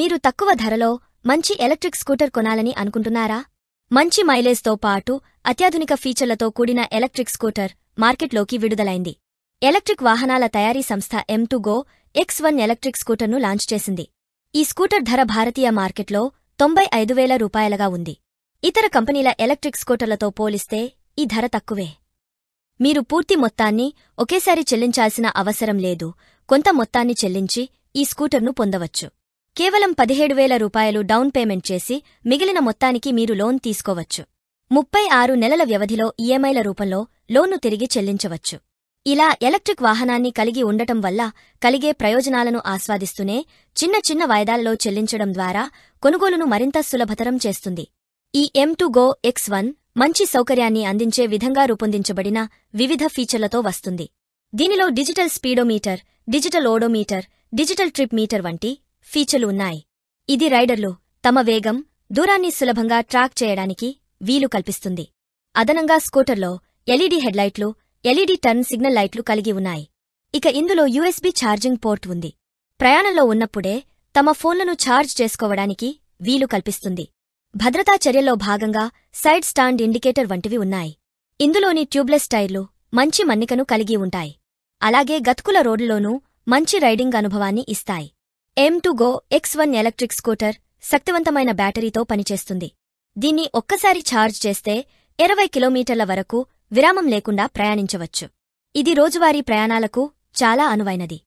మీరు తక్కువ ధరలో మంచి ఎలక్ట్రిక్ స్కూటర్ కొనాలని అనుకుంటున్నారా? మంచి మైలేజ్తో పాటు అత్యాధునిక ఫీచర్లతో కూడిన ఎలక్ట్రిక్ స్కూటర్ మార్కెట్లోకి విడుదలైంది. ఎలక్ట్రిక్ వాహనాల తయారీ సంస్థ M2Go X1 ఎలక్ట్రిక్ స్కూటర్ను లాంచ్ చేసింది. ఈ స్కూటర్ ధర భారతీయ మార్కెట్లో 95,000 రూపాయలుగా ఉంది. ఇతర కంపెనీల ఎలక్ట్రిక్ స్కూటర్లతో పోలిస్తే ఈ ధర తక్కువే. మీరు పూర్తి మొత్తాన్ని ఒకేసారి చెల్లించాల్సిన అవసరం లేదు. కొంత మొత్తాన్ని చెల్లించి ఈ స్కూటర్ను పొందవచ్చు. కేవలం 17,000 రూపాయలు డౌన్ పేమెంట్ చేసి మిగిలిన మొత్తానికి మీరు లోన్ తీసుకోవచ్చు. 36 నెలల వ్యవధిలో ఈఎంఐల రూపంలో లోన్ను తిరిగి చెల్లించవచ్చు. ఇలా ఎలక్ట్రిక్ వాహనాన్ని కలిగి ఉండటం వల్ల కలిగే ప్రయోజనాలను ఆస్వాదిస్తూనే చిన్న చిన్న వాయిదాలలో చెల్లించడం ద్వారా కొనుగోలును మరింత సులభతరం చేస్తుంది. ఈ M2Go X1 మంచి సౌకర్యాన్ని అందించే విధంగా రూపొందించబడిన వివిధ ఫీచర్లతో వస్తుంది. దీనిలో digital speedometer, digital odometer, digital trip meter వంటి ఫీచర్లు ఉన్నాయి. ఇది రైడర్లు తమ వేగం, దూరాన్ని సులభంగా ట్రాక్ చేయడానికి వీలు కల్పిస్తుంది. అదనంగా స్కూటర్లో ఎల్ఈడీ హెడ్లైట్లు, ఎల్ఈడీ టర్న్ సిగ్నల్ లైట్లు కలిగి ఉన్నాయి. ఇక ఇందులో USB ఛార్జింగ్ పోర్ట్ ఉంది. ప్రయాణంలో ఉన్నప్పుడే తమ ఫోన్లను ఛార్జ్ చేసుకోవడానికి వీలు కల్పిస్తుంది. భద్రతా చర్యల్లో భాగంగా సైడ్ స్టాండ్ ఇండికేటర్ వంటివి ఉన్నాయి. ఇందులోని ట్యూబ్లెస్ టైర్లు మంచి మన్నికను కలిగి ఉంటాయి. అలాగే గతుకుల రోడ్లలోనూ మంచి రైడింగ్ అనుభవాన్ని ఇస్తాయి. M2Go X1 ఎలక్ట్రిక్ స్కూటర్ శక్తివంతమైన బ్యాటరీతో పనిచేస్తుంది. దీన్ని ఒక్కసారి ఛార్జ్ చేస్తే 20 కిలోమీటర్ల వరకు విరామం లేకుండా ప్రయాణించవచ్చు. ఇది రోజువారీ ప్రయాణాలకు చాలా అనువైనది.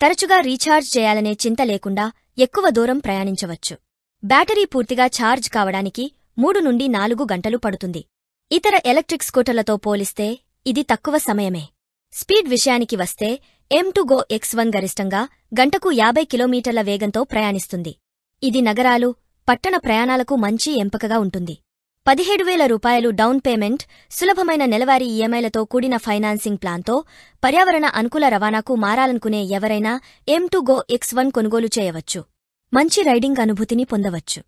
తరచుగా రీఛార్జ్ చేయాలనే చింత లేకుండా ఎక్కువ దూరం ప్రయాణించవచ్చు. బ్యాటరీ పూర్తిగా ఛార్జ్ కావడానికి 3 నుండి 4 గంటలు పడుతుంది. ఇతర ఎలక్ట్రిక్ స్కూటర్లతో పోలిస్తే ఇది తక్కువ సమయమే. స్పీడ్ విషయానికి వస్తే M2Go X1 గరిష్టంగా గంటకు 50 కిలోమీటర్ల వేగంతో ప్రయాణిస్తుంది. ఇది నగరాలు, పట్టణ ప్రయాణాలకు మంచి ఎంపికగా ఉంటుంది. 17,000 రూపాయలు డౌన్ పేమెంట్, సులభమైన నెలవారీ ఈఎంఐలతో కూడిన ఫైనాన్సింగ్ ప్లాన్తో పర్యావరణ అనుకూల రవాణాకు మారాలనుకునే ఎవరైనా M2Go X1 కొనుగోలు చేయవచ్చు. మంచి రైడింగ్ అనుభూతిని పొందవచ్చు.